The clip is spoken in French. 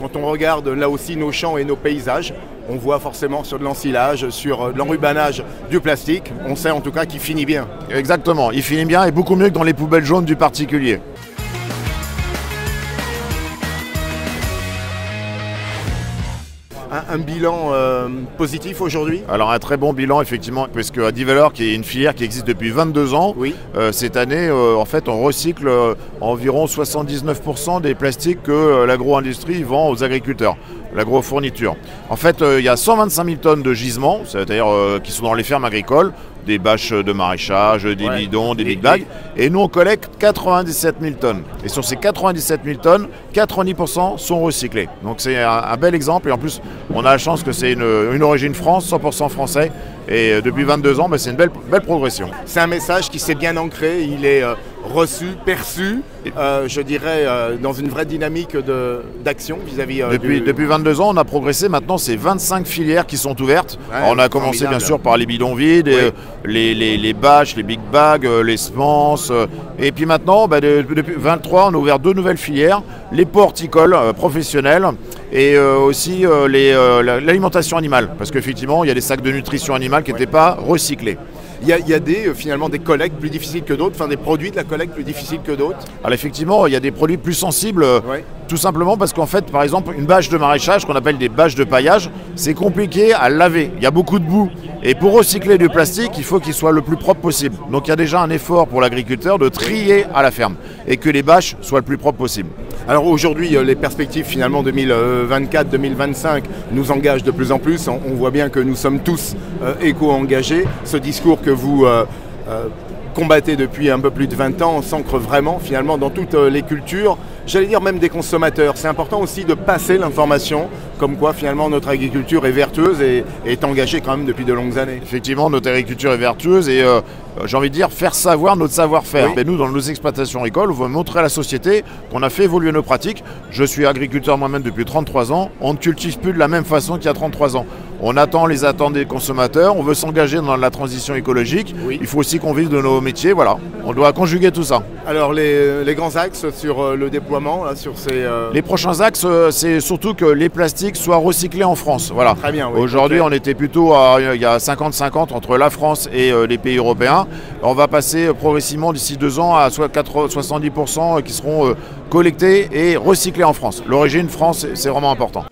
quand on regarde là aussi nos champs et nos paysages, on voit forcément sur de l'ensilage, sur de l'enrubanage du plastique. On sait en tout cas qu'il finit bien. Exactement, il finit bien et beaucoup mieux que dans les poubelles jaunes du particulier. Un bilan positif aujourd'hui? Alors un très bon bilan effectivement, parce que Develler, qui est une filière qui existe depuis 22 ans, oui. Cette année en fait on recycle environ 79% des plastiques que l'agro-industrie vend aux agriculteurs, l'agro-fourniture. En fait il y a 125 000 tonnes de gisements, c'est-à-dire qui sont dans les fermes agricoles, des bâches de maraîchage, des bidons, des big bags, et nous on collecte 97 000 tonnes. Et sur ces 97 000 tonnes, 90% sont recyclés. Donc c'est un bel exemple, et en plus on a la chance que c'est une origine France, 100% français, et depuis 22 ans, c'est une belle progression. C'est un message qui s'est bien ancré, il est reçu, perçu, je dirais, dans une vraie dynamique d'action vis-à-vis Depuis 22 ans, on a progressé. Maintenant, c'est 25 filières qui sont ouvertes. Ouais, on a commencé bien sûr par les bidons vides, les bâches, les big bags, les semences. Et puis maintenant, depuis 23, on a ouvert 2 nouvelles filières, les pots horticoles professionnels et aussi l'alimentation animale. Parce qu'effectivement, il y a des sacs de nutrition animale qui n'étaient pas recyclés. Il y a finalement des collectes plus difficiles que d'autres, enfin des produits de la collecte plus difficiles que d'autres. Alors effectivement, il y a des produits plus sensibles, tout simplement parce qu'en fait, par exemple, une bâche de maraîchage, qu'on appelle des bâches de paillage, c'est compliqué à laver. Il y a beaucoup de boue. Et pour recycler du plastique, il faut qu'il soit le plus propre possible. Donc il y a déjà un effort pour l'agriculteur de trier à la ferme et que les bâches soient le plus propre possible. Alors aujourd'hui, les perspectives finalement 2024-2025 nous engagent de plus en plus. On voit bien que nous sommes tous éco-engagés. Ce discours que vous combattez depuis un peu plus de 20 ans s'ancre vraiment finalement dans toutes les cultures, j'allais dire même des consommateurs. C'est important aussi de passer l'information comme quoi finalement notre agriculture est vertueuse et est engagée quand même depuis de longues années. Effectivement, notre agriculture est vertueuse et j'ai envie de dire faire savoir notre savoir-faire. Oui. Et nous, dans nos exploitations agricoles, on veut montrer à la société qu'on a fait évoluer nos pratiques. Je suis agriculteur moi-même depuis 33 ans. On ne cultive plus de la même façon qu'il y a 33 ans. On attend les attentes des consommateurs, on veut s'engager dans la transition écologique. Oui. Il faut aussi qu'on vive de nos métiers, voilà. On doit conjuguer tout ça. Alors les grands axes sur le déploiement, là, sur ces... Les prochains axes, c'est surtout que les plastiques soient recyclés en France. Voilà. Très bien, oui. Aujourd'hui, on était plutôt il y a 50-50 entre la France et les pays européens. On va passer progressivement d'ici 2 ans à 70% qui seront collectés et recyclés en France. L'origine France, c'est vraiment important.